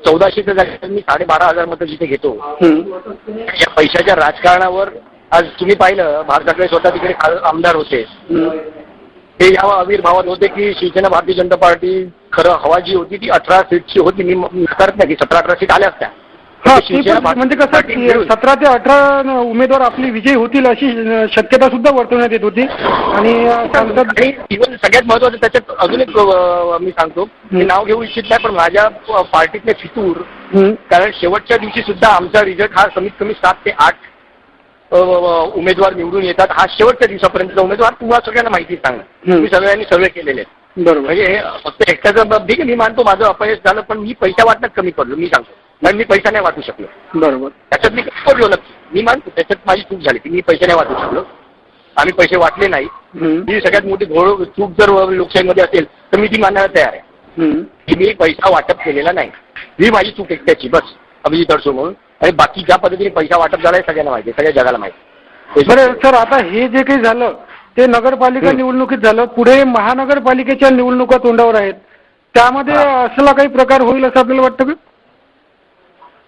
1400च्या जागेवर मी 12,500 मतं जिथे घेतो. या पैशाच्या राजकारणावर आज तुम्ही पाहिलं, भारताकडे स्वतः तिकडे आमदार होते, ते या आविर्भावात होते की शिवसेना भारतीय जनता पार्टी खरं हवा जी होती ती 18 सीटची होती. मी नकारत नाही की 17-18 सीट आल्या असत्या. म्हणजे कसं 17 ते 18 उमेदवार आपली विजयी होतील अशी शक्यता सुद्धा वर्तवण्यात येत होती. आणि इव्हन सगळ्यात महत्वाचं त्याच्यात अजून एक मी सांगतो, मी नाव घेऊ इच्छित नाही, पण माझ्या पार्टीतले फितूर, कारण शेवटच्या दिवशी सुद्धा आमचा रिझल्ट हा कमीत कमी 7 ते 8 उमेदवार निवडून येतात. हा शेवटच्या दिवसापर्यंतचा उमेदवार तुम्हाला सगळ्यांना माहिती सांगा. तुम्ही सगळ्यांनी सर्वे केलेले आहेत. बरोबर. म्हणजे हे फक्त एकट्याचं ठीक आहे, मी मानतो माझं अपयश झालं, पण मी पैसा वाटण्यात कमी पडलो. मी सांगतो, कारण मी पैसा नाही वाटू शकलो. बरोबर. त्याच्यात मी पडलो नक्की, मी मानतो त्याच्यात माझी चूक झाली की मी पैसे नाही वाटू शकलो. आम्ही पैसे वाटले नाही. ही सगळ्यात मोठी चूक जर लोकशाहीमध्ये असेल तर मी ती मानायला तयार आहे की मी पैसा वाटप केलेला नाही. ही माझी चूक एकट्याची बस, अभिजित अडसूळ म्हणून. आणि बाकी ज्या पद्धतीने पैसा वाटप झाला सगळ्यांना माहिती, सगळ्या जगाला माहिती. बरं सर, आता हे जे काही झालं ते नगरपालिका निवडणुकीत झालं, पुढे महानगरपालिकेच्या निवडणुका तोंडावर आहेत, त्यामध्ये असला काही प्रकार होईल असं आपल्याला वाटतं का?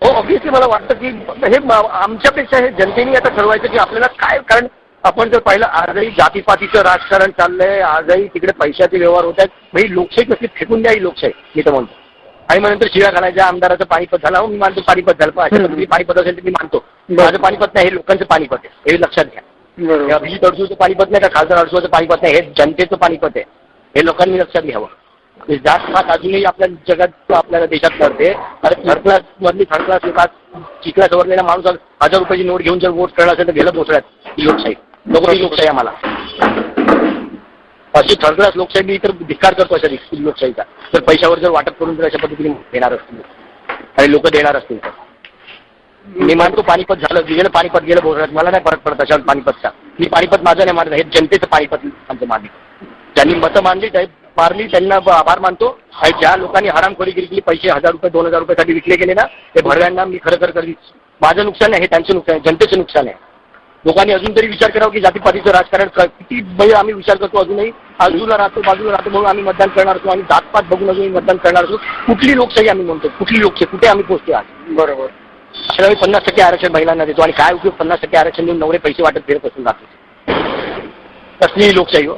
हो, ऑब्व्हियसली मला वाटतं की हे आमच्यापेक्षा हे जनतेने आता ठरवायचं की आपल्याला काय. कारण आपण जर पाहिलं आजही जातीपातीचं राजकारण चाललंय, आजही तिकडे पैशाचे व्यवहार होत आहेत. म्हणजे लोकशाही कसली फेकून द्या ही लोकशाही, मी तर म्हणतो. आणि मग नंतर शिव्या घालायच्या, आमदाराचं पाणीपत झालं, हो मी मानतो पाणीपत झालं, पण अशा पद्धतीने पाणीपत असेल तर मी मानतो. माझं पाणीपत नाही, हे लोकांचं पाणीपत आहे, हे लक्षात घ्या. अभिजित अडसूळचं पाणीपत नाही का खासदार अडसूळचं पाणीपत नाही, हे जनतेचं पाणीपत आहे, हे लोकांनी लक्षात घ्यावं. जात पात अजूनही आपल्या जगात आपल्याला देशात करते. अरे थर्ड क्लास मधली थर्ड क्लास लोकात चिखला सवरलेला माणूस 1000 रुपयाची नोट घेऊन जर वोट करणार असेल तर गेलं पोचल्यात. ही लोकशाही नको, ही लोकशाही आम्हाला अशी थर्ड क्लास लोकशाही मी तर धिक्कार करतो अशा लोकशाहीचा. जर पैशावर जर वाटप करून जर अशा पद्धतीने देणार असतील आणि लोक देणार असतील तर मी मानतो पाणीपत झालं, गेलं पाणीपत गेलं बोलत, मला नाही फरक पडत अशा पाणीपतचा. मी पाणीपत माझं नाही मानत, हे जनतेचं पाणीपत आमचं मानली. ज्यांनी मतं मारली त्यांना आभार मानतो. आणि ज्या लोकांनी हरामखोरी केली, पैसे 1000 रुपये 2000 रुपयासाठी विकले गेले ना, ते भडव्यांना मी खरं कधी माझं नुकसान नाही, हे त्यांचं नुकसान आहे, जनतेचं नुकसान आहे. लोकांनी अजून तरी विचार करावा की जातीपातीचं राजकारण किती म्हणजे आम्ही विचार करतो अजूनही, बाजूला राहतो म्हणून आम्ही मतदान करणार असतो, आणि जातपात बघून अजूनही मतदान करणार असतो. कुठली लोकशाही आम्ही म्हणतो, कुठली लोकशाही, कुठे आम्ही पोहोचतो आज? बरोबर. अशा वेळी 50% आरक्षण महिलांना देतो, आणि काय उपयोग 50% आरक्षण देऊन नवरे पैसे वाटत फिरत असून राहतो. कसली लोकशाही हो.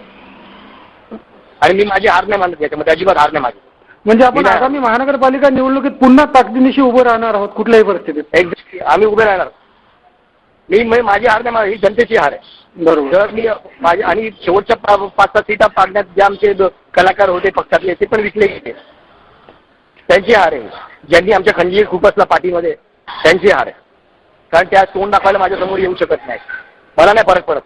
आणि मी माझी हार नाही मानत याच्यामध्ये, अजिबात हार नाही माझी. म्हणजे आपण आगामी महानगरपालिका निवडणुकीत पुन्हा ताकदीनिशी उभं राहणार आहोत कुठल्याही परिस्थितीत. एक्झॅक्टली आम्ही उभे राहणार. मी माझी हार नाही, ही जनतेची हार आहे. बरोबर. तर मी माझी, आणि शेवटच्या 5-6 सीटा पाडण्यात जे आमचे कलाकार होते पक्षातले ते पण विकले गेले, त्यांची हार आहे. ज्यांनी आमच्या खंजीर खूपसला पाठीमध्ये, त्यांची हार आहे. कारण त्या तोंड दाखवायला माझ्या समोर येऊ शकत नाही. मला नाही फरक पडत.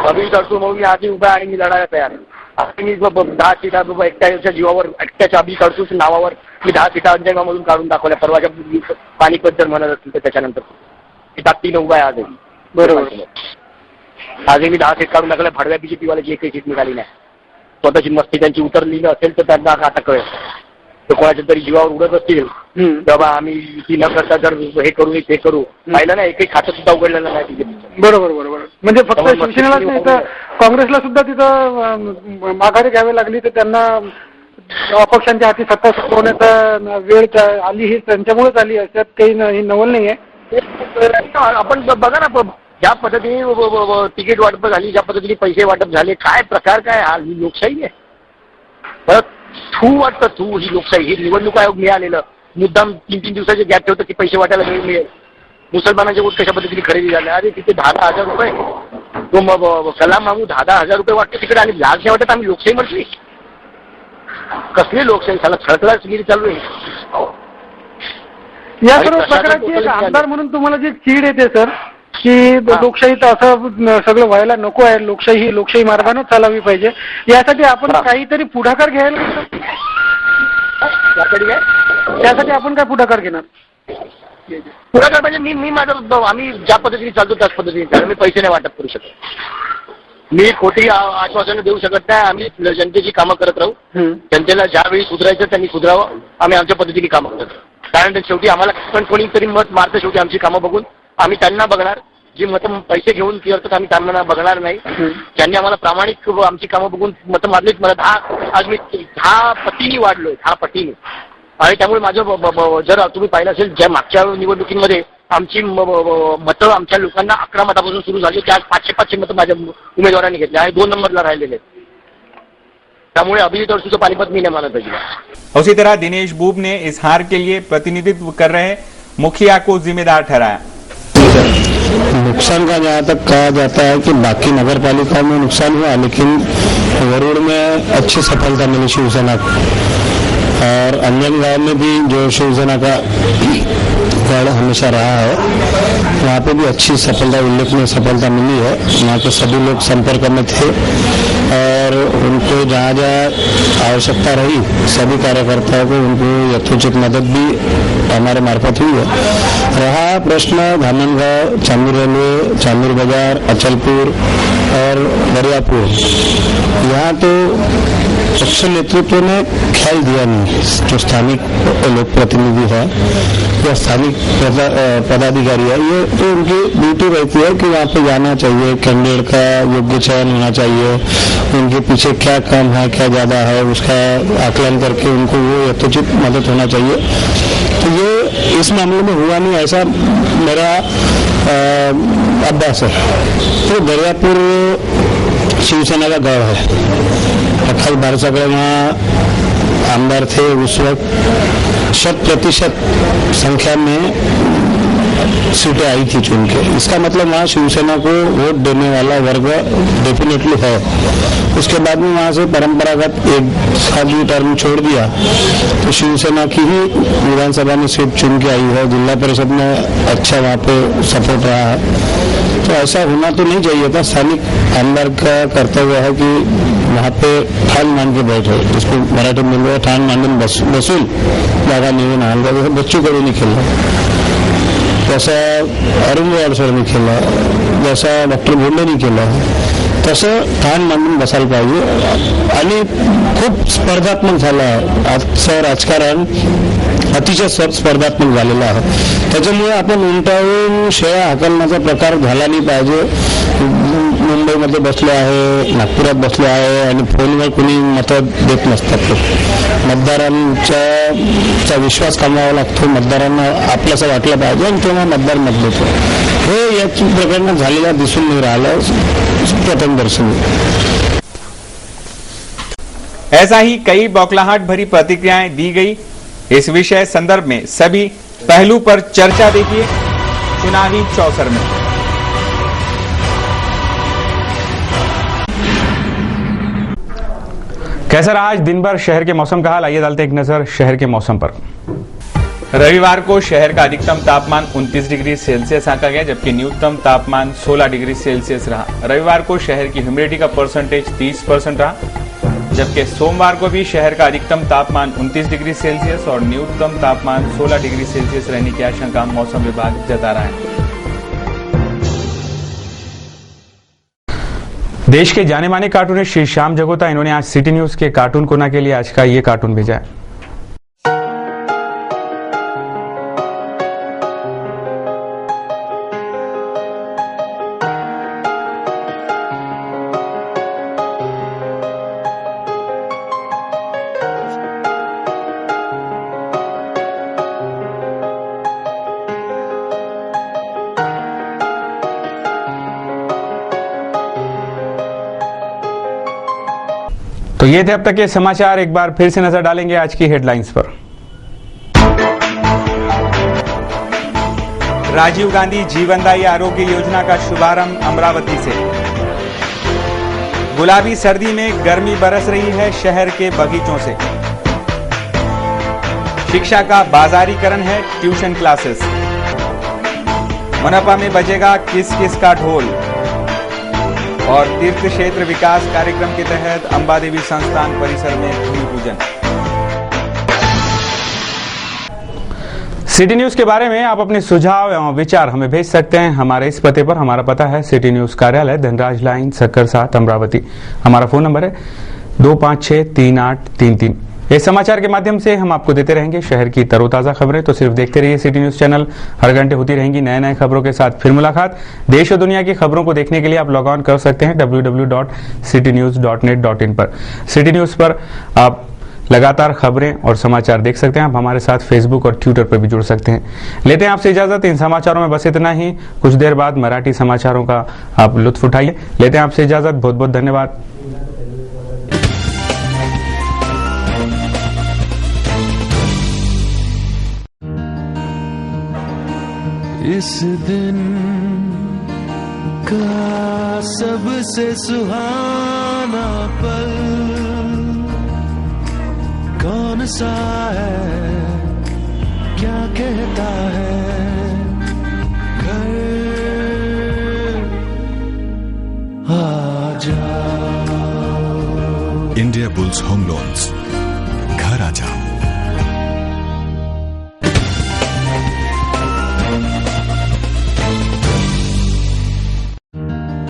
अभिजित अडसूळ म्हणून मी आधी उभा आणि मी लढायला तयार आहे. आता मी 10 सीटा एकट्याच्या जीवावर, एकट्याच्या अभिजित अडसूळच्या नावावर मी 10 सीटा अंजनगावमधून काढून दाखवल्या. परवाच्या पाणीपत जर म्हणत असतील तर त्याच्यानंतर ताकदीनं उभा आहे आजही. बरोबर. आजही मी 10 सीट काढून दाखवल्या. भडव्या बीजेपीवाल्याची एकही सीट निघाली नाही. स्वतःची मस्ती त्यांची उतरली असेल तर त्यांना आता कळेल. तर कोणाच्या तरी जीवावर उडत असतील बाबा आम्ही ती न करता जर हे करू ते करू, पाहिलं ना एकही खातं सुद्धा उघडलेलं नाही बीजेपीचं. बरोबर बरोबर. म्हणजे फक्त शिवसेनेलाच नाही तर काँग्रेसला सुद्धा तिथं माघारी घ्यावी लागली, तर त्यांना अपक्षांच्या हाती सत्ता सोपवण्याचा वेळ आली, ही त्यांच्यामुळेच आली, अशात काही नवल नाही आहे. आपण बघा ना, ज्या पद्धतीने तिकीट वाटप झाली, ज्या पद्धतीने पैसे वाटप झाले, काय प्रकार काय हा? ही लोकशाही आहे? परत थू वाटतं, थू ही लोकशाही. ही निवडणूक आयोग मिळालेलं मुद्दाम 3-3 दिवसाचे गॅप ठेवतं की पैसे वाटायला मिळेल. मुसलमानांचे वोट कशा पद्धतीने खरेदी झाले, अरे तिथे 10,000 रुपये तो सलाम मागू 10,000 रुपये वाटते तिकडे, आणि लाज नाही वाटत आम्ही लोकशाही म्हटली? कसली लोकशाही? साला छळछळगिरी चालू आहे. या सर्व प्रकाराची एक आमदार म्हणून तुम्हाला जी चीड येते सर, की लोकशाहीत असं सगळं व्हायला नको आहे, लोकशाही ही लोकशाही मार्गाने चालावी पाहिजे, यासाठी आपण काहीतरी पुढाकार घ्यायला, त्यासाठी आपण काय पुढाकार घेणार? पुढाकार म्हणजे मी माझं, आम्ही ज्या पद्धतीने चालतो त्याच पद्धतीने चालतो. मी पैसे नाही वाटप करू शकत, मी खोटी आश्वासनं देऊ शकत नाही. आम्ही जनतेची कामं करत राहू. जनतेला ज्यावेळी सुधारायचं त्यांनी सुधारावं, आम्ही आमच्या पद्धतीने कामं करत राहू. कारण शेवटी आम्हाला पण कोणीतरी मत मारतं, शेवटी आमची कामं बघून आम्ही त्यांना बघणार. जी मतं पैसे घेऊन करतात आम्ही त्यांना बघणार नाही. ज्यांनी आम्हाला प्रामाणिक आमची कामं बघून मतं मारलीत, मला आज मी 10 पटीने वाढलोय, 10 पटीने. आणि त्यामुळे माझं जर तुम्ही पाहिलं असेल, ज्या मागच्या निवडणुकीमध्ये आमची मतं आमच्या लोकांना 11 मतापासून सुरू झाली, त्या 500 मतं माझ्या उमेदवारांनी घेतले आणि 2 नंबरला राहिलेले. त्यामुळे अभिजित अडसूचं पानिपत मी नाही मानत पाहिजे. उसी तरह दिनेश बूब ने इस हार के लिए प्रतिनिधित्व कर रहे मुखिया को जिम्मेदार ठहराया. नुकसान का जहाँ तक कहा जाता है कि बाकी नगर पालिकाओं में नुकसान हुआ, लेकिन वरुड़ में अच्छी सफलता मिली शिवसेना को, और अंजनगांव में भी जो शिवसेना का गढ़ हमेशा रहा है, वहाँ पे भी अच्छी सफलता, उल्लेखनीय सफलता मिली है. वहाँ के सभी लोग संपर्क में थे और उनको जहाँ जहाँ आवश्यकता रही सभी कार्यकर्ताओं को उनको यथोचित मदद भी हमारे मार्फत हुई है. रहा प्रश्न धामनगांव, चांदूर रेलवे, चांदूर बाजार, अचलपुर और दरियापुर, यहाँ तो पक्ष नेतृत्व ने ख्याल दिया नहीं. जो स्थानिक लोक प्रतिनिधि है या स्थानिक पदाधिकारी है, ये तो उनकी ड्यूटी रहती है कि वहाँ पे जाना चाहिए, कैंडिडेट का योग्य चयन होना चाहिए, उनके पीछे क्या कम है क्या ज़्यादा है उसका आकलन करके उनको वो यथोचित मदद होना चाहिए. तो ये इस मामले में हुआ नहीं, ऐसा मेरा अभ्यास है. तो दरियापुर शिवसेना का गढ़ है. अखिल भारत सगळे वहाँ आमदार थे उस वक्त, 100% संख्या में सीटें आई थी चुन के. इसका मतलब वहाँ शिवसेना को वोट देने वाला वर्ग डेफिनेटली है. उसके बाद में वहाँ से परंपरागत एक साधी टर्म छोड़ दिया तो शिवसेना की ही विधानसभा में सीट चुन के आई है. जिला परिषद में अच्छा वहाँ पे सपोर्ट रहा है. तो ऐसा होना तो नहीं चाहिए था. स्थानिक आमदार का कर्तव्य है कि वहाँ पे ठान मान के बैठे, जिसको मराठी में बोल ठान मांडून बसून जागा निवडून आणला. जैसे बच्चू कडू नहीं खेला, जैसा अरुण वाडसर नहीं खेला, जैसा डॉक्टर बोंडे नहीं केला, तसं ठाण मांडून बसायला पाहिजे. आणि खूप स्पर्धात्मक झालं आहे आजचं राजकारण, अतिशय स्पर्धात्मक झालेलं आहे. त्याच्यामुळे आपण उंटावून शेळ्या हाकलण्याचा प्रकार झाला नाही पाहिजे. मुंबईमध्ये बसलो आहे, नागपुरात बसलो आहे आणि फोनवर कोणी मतं देत नसतात. मतदारांचा विश्वास कमवावा लागतो, मतदारांना आपल्याचं वाटलं पाहिजे आणि तेव्हा मतदार मत देतो. हे याच प्रकरणात झालेलं दिसून नाही राहिलं प्रथम दर्शनी. ऐसा ही कई बौखलाहट भरी प्रतिक्रियाएं दी गई. इस विषय संदर्भ में सभी पहलू पर चर्चा देखिए चुनावी चौसर में. कैसा रहा आज दिन भर शहर के मौसम का हाल, आइए डालते एक नजर शहर के मौसम पर. रविवार को शहर का अधिकतम तापमान 29 डिग्री सेल्सियस आंका गया, जबकि न्यूनतम तापमान 16 डिग्री सेल्सियस रहा. रविवार को शहर की ह्यूमिडिटी का परसेंटेज 30% रहा, जबकि सोमवार को भी शहर का अधिकतम तापमान 29 डिग्री सेल्सियस और न्यूनतम तापमान 16 डिग्री सेल्सियस रहने की आशंका मौसम विभाग जता रहा है. देश के जाने माने कार्टूनिस्ट श्री श्याम जगोता, इन्होंने आज सिटी न्यूज के कार्टून कोना के लिए आज का ये कार्टून भेजा है. तो ये थे अब तक के समाचार। एक बार फिर से नजर डालेंगे आज की हेडलाइंस पर। राजीव गांधी जीवनदायी आरोग्य योजना का शुभारंभ अमरावती से। गुलाबी सर्दी में गर्मी बरस रही है शहर के बगीचों से। शिक्षा का बाजारीकरण है ट्यूशन क्लासेस। मनपा में बजेगा किस किस का ढोल। और तीर्थ क्षेत्र विकास कार्यक्रम के तहत अंबा देवी संस्थान परिसर में भूमि पूजन। सिटी न्यूज के बारे में आप अपने सुझाव एवं विचार हमें भेज सकते हैं हमारे इस पते पर। हमारा पता है सिटी न्यूज कार्यालय, धनराज लाइन, सक्कर 7, अमरावती। हमारा फोन नंबर है 25638333। इस समाचार के माध्यम से हम आपको देते रहेंगे शहर की तरोताजा खबरें। तो सिर्फ देखते रहिए सिटी न्यूज चैनल। हर घंटे होती रहेंगी नए नए खबरों के साथ फिर मुलाकात। देश और दुनिया की खबरों को देखने के लिए आप लॉग ऑन कर सकते हैं www.citynews.net.in पर। सिटी न्यूज पर आप लगातार खबरें और समाचार देख सकते हैं। आप हमारे साथ फेसबुक और ट्विटर पर भी जुड़ सकते हैं। लेते हैं आपसे इजाजत। इन समाचारों में बस इतना ही। कुछ देर बाद मराठी समाचारों का आप लुत्फ उठाइए। लेते हैं आपसे इजाजत। बहुत बहुत धन्यवाद। इस दिन का सबसे सुहाना पल कौन सा है, क्या कहता है घर आ जाओ। इंडिया बुल्स होम लोन्स, घर आ जाओ।